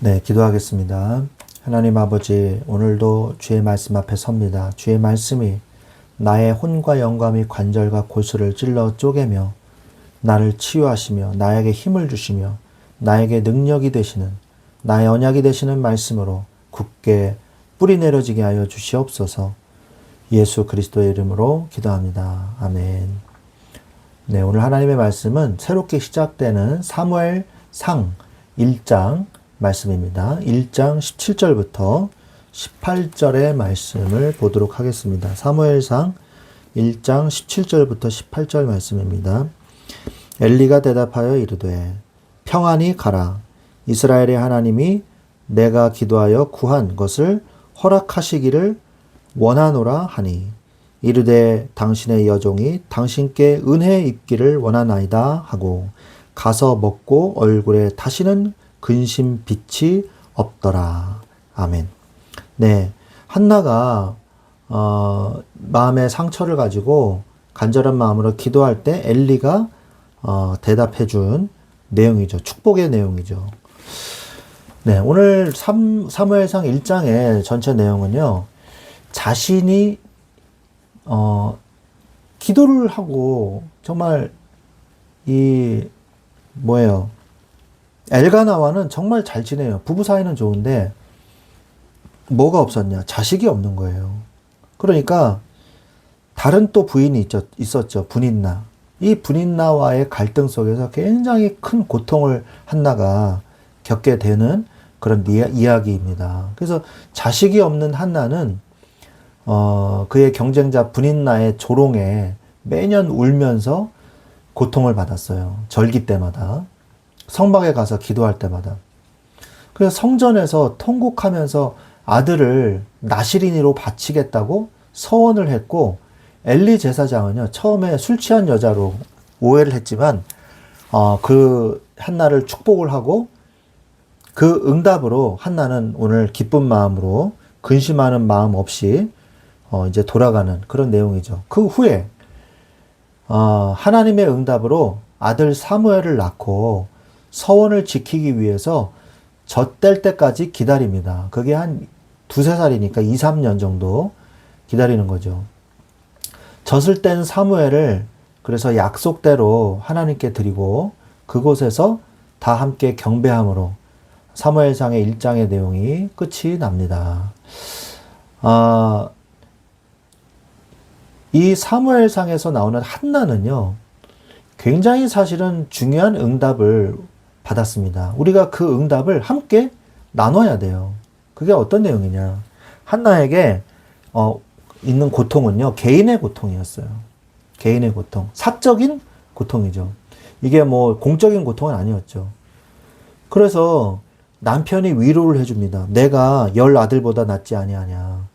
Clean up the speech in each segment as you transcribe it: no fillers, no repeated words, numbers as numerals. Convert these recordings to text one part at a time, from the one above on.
네, 기도하겠습니다. 하나님 아버지, 오늘도 주의 말씀 앞에 섭니다. 주의 말씀이 나의 혼과 영과 관절과 골수를 찔러 쪼개며 나를 치유하시며 나에게 힘을 주시며 나에게 능력이 되시는 나의 언약이 되시는 말씀으로 굳게 뿌리 내려지게 하여 주시옵소서. 예수 그리스도의 이름으로 기도합니다. 아멘. 네, 오늘 하나님의 말씀은 새롭게 시작되는 사무엘상 1장 말씀입니다. 1장 17절부터 18절의 말씀을 보도록 하겠습니다. 사무엘상 1장 17절부터 18절 말씀입니다. 엘리가 대답하여 이르되 평안히 가라. 이스라엘의 하나님이 내가 기도하여 구한 것을 허락하시기를 원하노라 하니 이르되 당신의 여종이 당신께 은혜 입기를 원하나이다 하고 가서 먹고 얼굴에 다시는 근심 빛이 없더라. 아멘. 네, 한나가 마음의 상처를 가지고 간절한 마음으로 기도할 때 엘리가 대답해 준 내용이죠. 축복의 내용이죠. 네, 오늘 사무엘상 1장의 전체 내용은요. 자신이 기도를 하고 정말 엘가나와는 정말 잘 지내요. 부부 사이는 좋은데 뭐가 없었냐? 자식이 없는 거예요. 그러니까 다른 또 부인이 있었죠. 분인나. 이 분인나와의 갈등 속에서 굉장히 큰 고통을 한나가 겪게 되는 그런 이야기입니다. 그래서 자식이 없는 한나는 그의 경쟁자 분인나의 조롱에 매년 울면서 고통을 받았어요. 절기 때마다. 성막에 가서 기도할 때마다. 그래서 성전에서 통곡하면서 아들을 나시린이로 바치겠다고 서원을 했고, 엘리 제사장은요, 처음에 술 취한 여자로 오해를 했지만, 그 한나를 축복을 하고, 그 응답으로 한나는 오늘 기쁜 마음으로 근심하는 마음 없이 이제 돌아가는 그런 내용이죠. 그 후에 하나님의 응답으로 아들 사무엘을 낳고 서원을 지키기 위해서 젖될 때까지 기다립니다. 그게 한 두세 살이니까 2, 3년 정도 기다리는 거죠. 젖을 땐 사무엘을 그래서 약속대로 하나님께 드리고 그곳에서 다 함께 경배함으로 사무엘상의 1장의 내용이 끝이 납니다. 이 사무엘상에서 나오는 한나는요, 굉장히 사실은 중요한 응답을 받았습니다. 우리가 그 응답을 함께 나눠야 돼요. 그게 어떤 내용이냐. 한나에게 있는 고통은요, 개인의 고통이었어요. 개인의 고통. 사적인 고통이죠. 이게 뭐 공적인 고통은 아니었죠. 그래서 남편이 위로를 해줍니다. 내가 10 아들보다 낫지 아니하냐.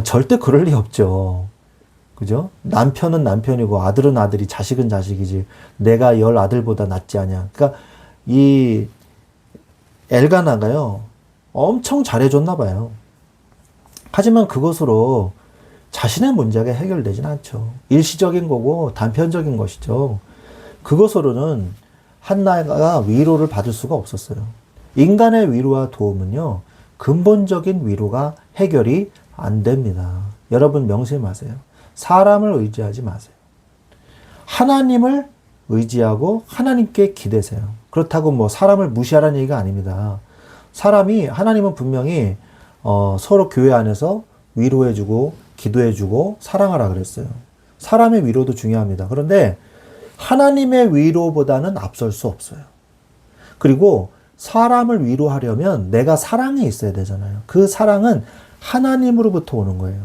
절대 그럴 리 없죠. 그죠? 남편은 남편이고 아들은 아들이 자식은 자식이지 내가 10 아들보다 낫지 않냐. 그러니까 이 엘가나가요 엄청 잘해줬나 봐요. 하지만 그것으로 자신의 문제가 해결되진 않죠. 일시적인 거고 단편적인 것이죠. 그것으로는 한나가 위로를 받을 수가 없었어요. 인간의 위로와 도움은요 근본적인 위로가 해결이 안 됩니다. 여러분 명심하세요. 사람을 의지하지 마세요. 하나님을 의지하고 하나님께 기대세요. 그렇다고 뭐 사람을 무시하라는 얘기가 아닙니다. 하나님은 분명히 서로 교회 안에서 위로해주고 기도해주고 사랑하라 그랬어요. 사람의 위로도 중요합니다. 그런데 하나님의 위로보다는 앞설 수 없어요. 그리고 사람을 위로하려면 내가 사랑이 있어야 되잖아요. 그 사랑은 하나님으로부터 오는 거예요.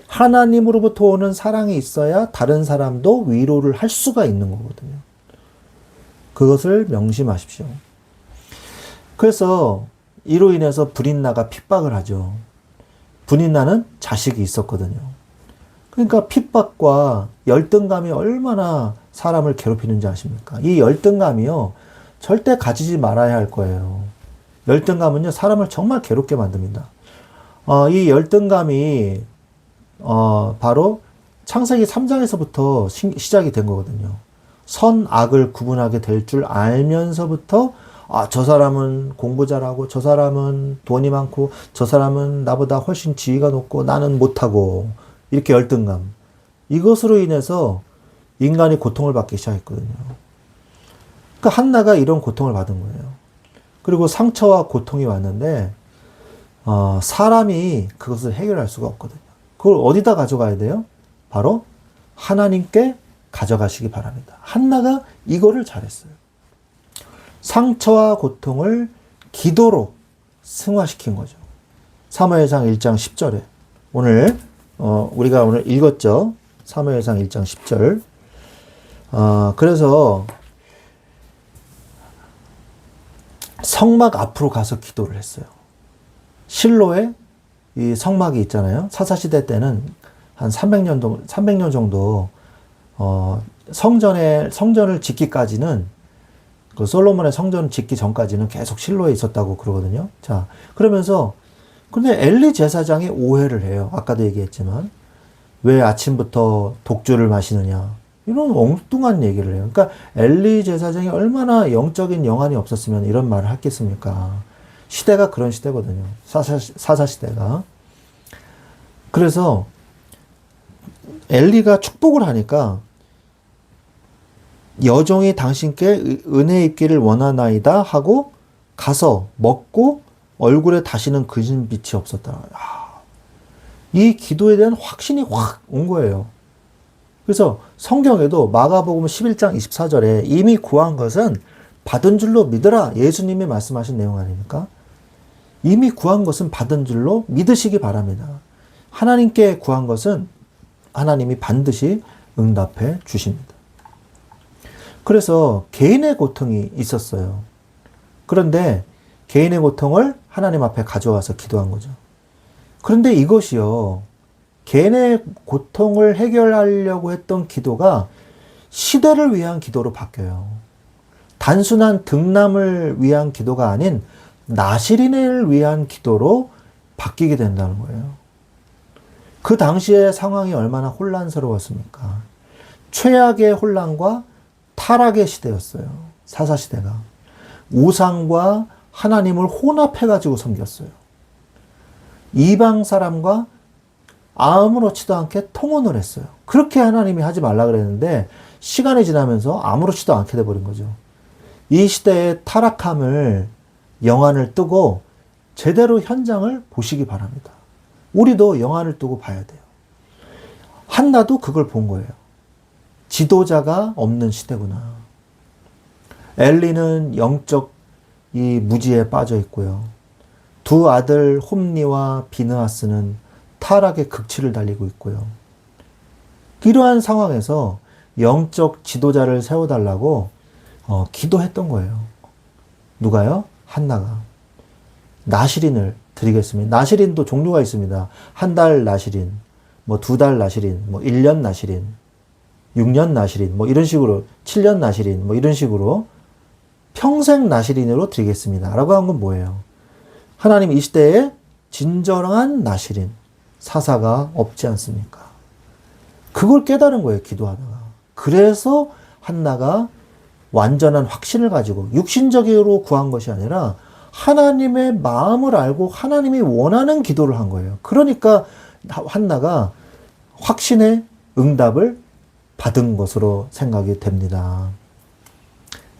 하나님으로부터 오는 사랑이 있어야 다른 사람도 위로를 할 수가 있는 거거든요. 그것을 명심하십시오. 그래서 이로 인해서 분인나가 핍박을 하죠. 분인나는 자식이 있었거든요. 그러니까 핍박과 열등감이 얼마나 사람을 괴롭히는지 아십니까? 이 열등감이요, 절대 가지지 말아야 할 거예요. 열등감은요, 사람을 정말 괴롭게 만듭니다. 이 열등감이 바로 창세기 3장에서부터 시작이 된 거거든요. 선, 악을 구분하게 될 줄 알면서부터 아, 저 사람은 공부 잘하고, 저 사람은 돈이 많고, 저 사람은 나보다 훨씬 지위가 높고, 나는 못하고, 이렇게 열등감. 이것으로 인해서 인간이 고통을 받기 시작했거든요. 그러니까 한나가 이런 고통을 받은 거예요. 그리고 상처와 고통이 왔는데, 사람이 그것을 해결할 수가 없거든요. 그걸 어디다 가져가야 돼요? 바로 하나님께 가져가시기 바랍니다. 한나가 이거를 잘했어요. 상처와 고통을 기도로 승화시킨 거죠. 사무엘상 1장 10절에 오늘 우리가 오늘 읽었죠. 사무엘상 1장 10절. 그래서 성막 앞으로 가서 기도를 했어요. 실로에 이 성막이 있잖아요. 사사시대 때는 한 300년 정도 성전을 짓기까지는 그 솔로몬의 성전 짓기 전까지는 계속 실로에 있었다고 그러거든요. 자, 그러면서 근데 엘리 제사장이 오해를 해요. 아까도 얘기했지만 왜 아침부터 독주를 마시느냐 이런 엉뚱한 얘기를 해요. 그러니까 엘리 제사장이 얼마나 영적인 영안이 없었으면 이런 말을 했겠습니까? 시대가 그런 시대거든요. 사사 시대가. 그래서 엘리가 축복을 하니까 여종이 당신께 은혜 입기를 원하나이다 하고 가서 먹고 얼굴에 다시는 근심빛이 없었다. 이 기도에 대한 확신이 확 온 거예요. 그래서 성경에도 마가복음 11장 24절에 이미 구한 것은 받은 줄로 믿으라. 예수님이 말씀하신 내용 아닙니까? 이미 구한 것은 받은 줄로 믿으시기 바랍니다. 하나님께 구한 것은 하나님이 반드시 응답해 주십니다. 그래서 개인의 고통이 있었어요. 그런데 개인의 고통을 하나님 앞에 가져와서 기도한 거죠. 그런데 이것이요, 개인의 고통을 해결하려고 했던 기도가 시대를 위한 기도로 바뀌어요. 단순한 등남을 위한 기도가 아닌 나시린을 위한 기도로 바뀌게 된다는 거예요. 그 당시의 상황이 얼마나 혼란스러웠습니까? 최악의 혼란과 타락의 시대였어요. 사사시대가. 우상과 하나님을 혼합해가지고 섬겼어요. 이방 사람과 아무렇지도 않게 통혼을 했어요. 그렇게 하나님이 하지 말라 그랬는데 시간이 지나면서 아무렇지도 않게 돼버린 거죠. 이 시대의 타락함을 영안을 뜨고 제대로 현장을 보시기 바랍니다. 우리도 영안을 뜨고 봐야 돼요. 한나도 그걸 본 거예요. 지도자가 없는 시대구나. 엘리는 영적 이 무지에 빠져 있고요. 두 아들 홈니와 비느하스는 타락의 극치를 달리고 있고요. 이러한 상황에서 영적 지도자를 세워달라고 기도했던 거예요. 누가요? 한나가. 나시린을 드리겠습니다. 나시린도 종류가 있습니다. 한 달 나시린, 뭐 두 달 나시린, 뭐 1년 나시린, 6년 나시린, 뭐 이런 식으로 7년 나시린, 뭐 이런 식으로 평생 나시린으로 드리겠습니다. 라고 한 건 뭐예요? 하나님 이 시대에 진정한 나시린, 사사가 없지 않습니까? 그걸 깨달은 거예요, 기도하다가. 그래서 한나가 완전한 확신을 가지고 육신적으로 구한 것이 아니라 하나님의 마음을 알고 하나님이 원하는 기도를 한 거예요. 그러니까 한나가 확신의 응답을 받은 것으로 생각이 됩니다.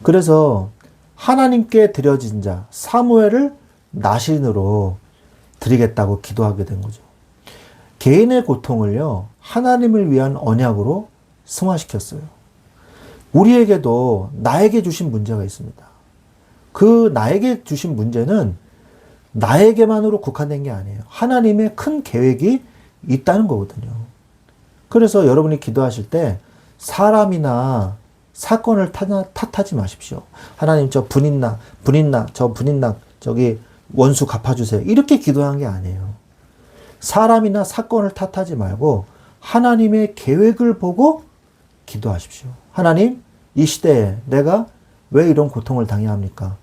그래서 하나님께 드려진 자 사무엘을 나신으로 드리겠다고 기도하게 된 거죠. 개인의 고통을요, 하나님을 위한 언약으로 승화시켰어요. 우리에게도 나에게 주신 문제가 있습니다. 그 나에게 주신 문제는 나에게만으로 국한된 게 아니에요. 하나님의 큰 계획이 있다는 거거든요. 그래서 여러분이 기도하실 때 사람이나 사건을 탓하지 마십시오. 하나님 저 분인나 저기 원수 갚아주세요. 이렇게 기도한 게 아니에요. 사람이나 사건을 탓하지 말고 하나님의 계획을 보고 기도하십시오. 하나님, 이 시대에 내가 왜 이런 고통을 당해야 합니까?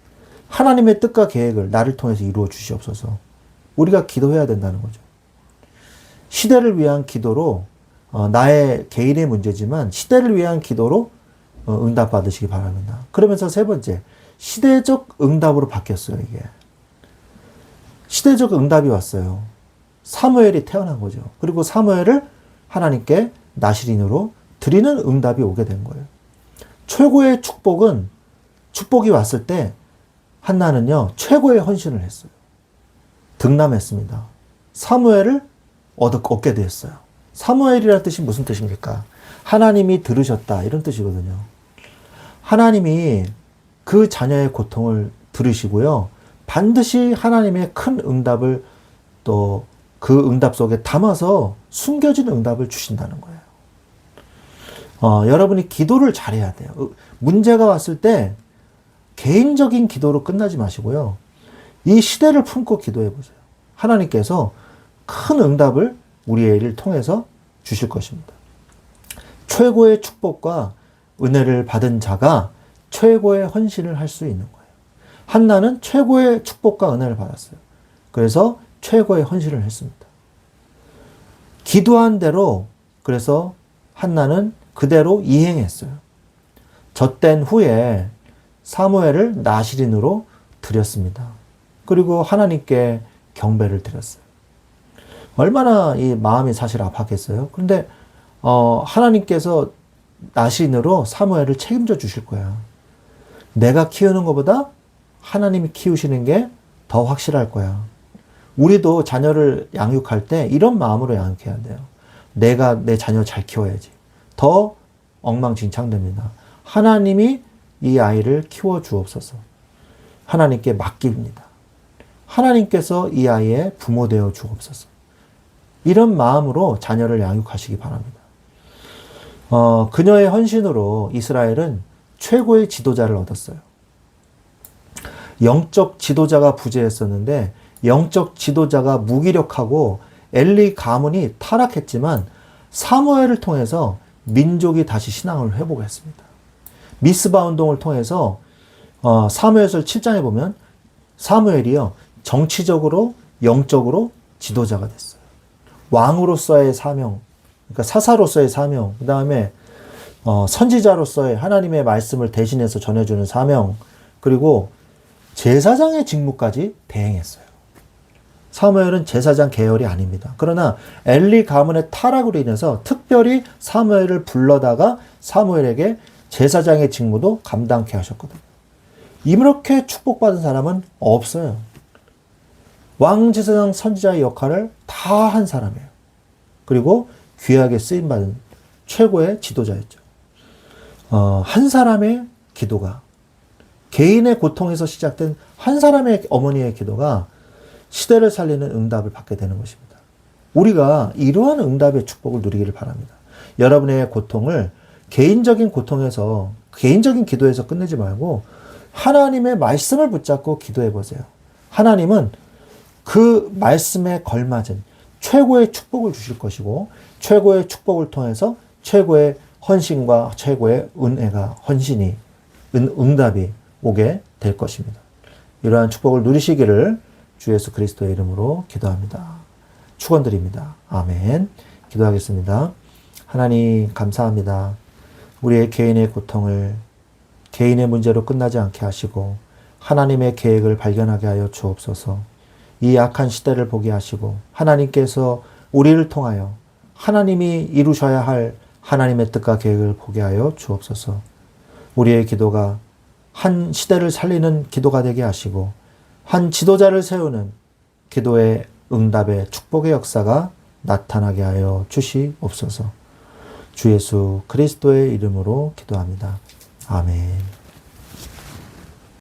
하나님의 뜻과 계획을 나를 통해서 이루어 주시옵소서. 우리가 기도해야 된다는 거죠. 시대를 위한 기도로 나의 개인의 문제지만 시대를 위한 기도로 응답받으시기 바랍니다. 그러면서 세 번째, 시대적 응답으로 바뀌었어요, 이게. 시대적 응답이 왔어요. 사무엘이 태어난 거죠. 그리고 사무엘을 하나님께 나시린으로 드리는 응답이 오게 된 거예요. 최고의 축복이 왔을 때 한나는요, 최고의 헌신을 했어요. 득남했습니다. 사무엘을 얻게 되었어요. 사무엘이라는 뜻이 무슨 뜻입니까? 하나님이 들으셨다, 이런 뜻이거든요. 하나님이 그 자녀의 고통을 들으시고요, 반드시 하나님의 큰 응답을 또 그 응답 속에 담아서 숨겨진 응답을 주신다는 거예요. 여러분이 기도를 잘해야 돼요. 문제가 왔을 때 개인적인 기도로 끝나지 마시고요, 이 시대를 품고 기도해 보세요. 하나님께서 큰 응답을 우리의 일을 통해서 주실 것입니다. 최고의 축복과 은혜를 받은 자가 최고의 헌신을 할 수 있는 거예요. 한나는 최고의 축복과 은혜를 받았어요. 그래서 최고의 헌신을 했습니다. 기도한 대로, 그래서 한나는 그대로 이행했어요. 젖된 후에 사무엘을 나시린으로 드렸습니다. 그리고 하나님께 경배를 드렸어요. 얼마나 이 마음이 사실 아팠겠어요. 그런데 하나님께서 나시린으로 사무엘을 책임져 주실 거야. 내가 키우는 것보다 하나님이 키우시는 게 더 확실할 거야. 우리도 자녀를 양육할 때 이런 마음으로 양육해야 돼요. 내가 내 자녀 잘 키워야지. 더 엉망진창됩니다. 하나님이 이 아이를 키워 주옵소서. 하나님께 맡깁니다. 하나님께서 이 아이의 부모 되어 주옵소서. 이런 마음으로 자녀를 양육하시기 바랍니다. 그녀의 헌신으로 이스라엘은 최고의 지도자를 얻었어요. 영적 지도자가 부재했었는데 영적 지도자가 무기력하고 엘리 가문이 타락했지만 사무엘을 통해서 민족이 다시 신앙을 회복했습니다. 미스바 운동을 통해서 사무엘서 7장에 보면 사무엘이요, 정치적으로 영적으로 지도자가 됐어요. 왕으로서의 사명, 그러니까 사사로서의 사명, 그 다음에 선지자로서의 하나님의 말씀을 대신해서 전해주는 사명, 그리고 제사장의 직무까지 대행했어요. 사무엘은 제사장 계열이 아닙니다. 그러나 엘리 가문의 타락으로 인해서 특별히 사무엘을 불러다가 사무엘에게 제사장의 직무도 감당케 하셨거든요. 이렇게 축복받은 사람은 없어요. 왕제사장 선지자의 역할을 다 한 사람이에요. 그리고 귀하게 쓰임받은 최고의 지도자였죠. 한 사람의 기도가, 개인의 고통에서 시작된 한 사람의 어머니의 기도가 시대를 살리는 응답을 받게 되는 것입니다. 우리가 이러한 응답의 축복을 누리기를 바랍니다. 여러분의 고통을 개인적인 고통에서, 개인적인 기도에서 끝내지 말고 하나님의 말씀을 붙잡고 기도해 보세요. 하나님은 그 말씀에 걸맞은 최고의 축복을 주실 것이고, 최고의 축복을 통해서 최고의 헌신과 최고의 은혜가, 헌신이, 응답이 오게 될 것입니다. 이러한 축복을 누리시기를 주 예수 그리스도의 이름으로 기도합니다. 축원드립니다. 아멘. 기도하겠습니다. 하나님 감사합니다. 우리의 개인의 고통을 개인의 문제로 끝나지 않게 하시고 하나님의 계획을 발견하게 하여 주옵소서. 이 악한 시대를 보게 하시고 하나님께서 우리를 통하여 하나님이 이루셔야 할 하나님의 뜻과 계획을 보게 하여 주옵소서. 우리의 기도가 한 시대를 살리는 기도가 되게 하시고 한 지도자를 세우는 기도의 응답의 축복의 역사가 나타나게 하여 주시옵소서. 주 예수 그리스도의 이름으로 기도합니다. 아멘.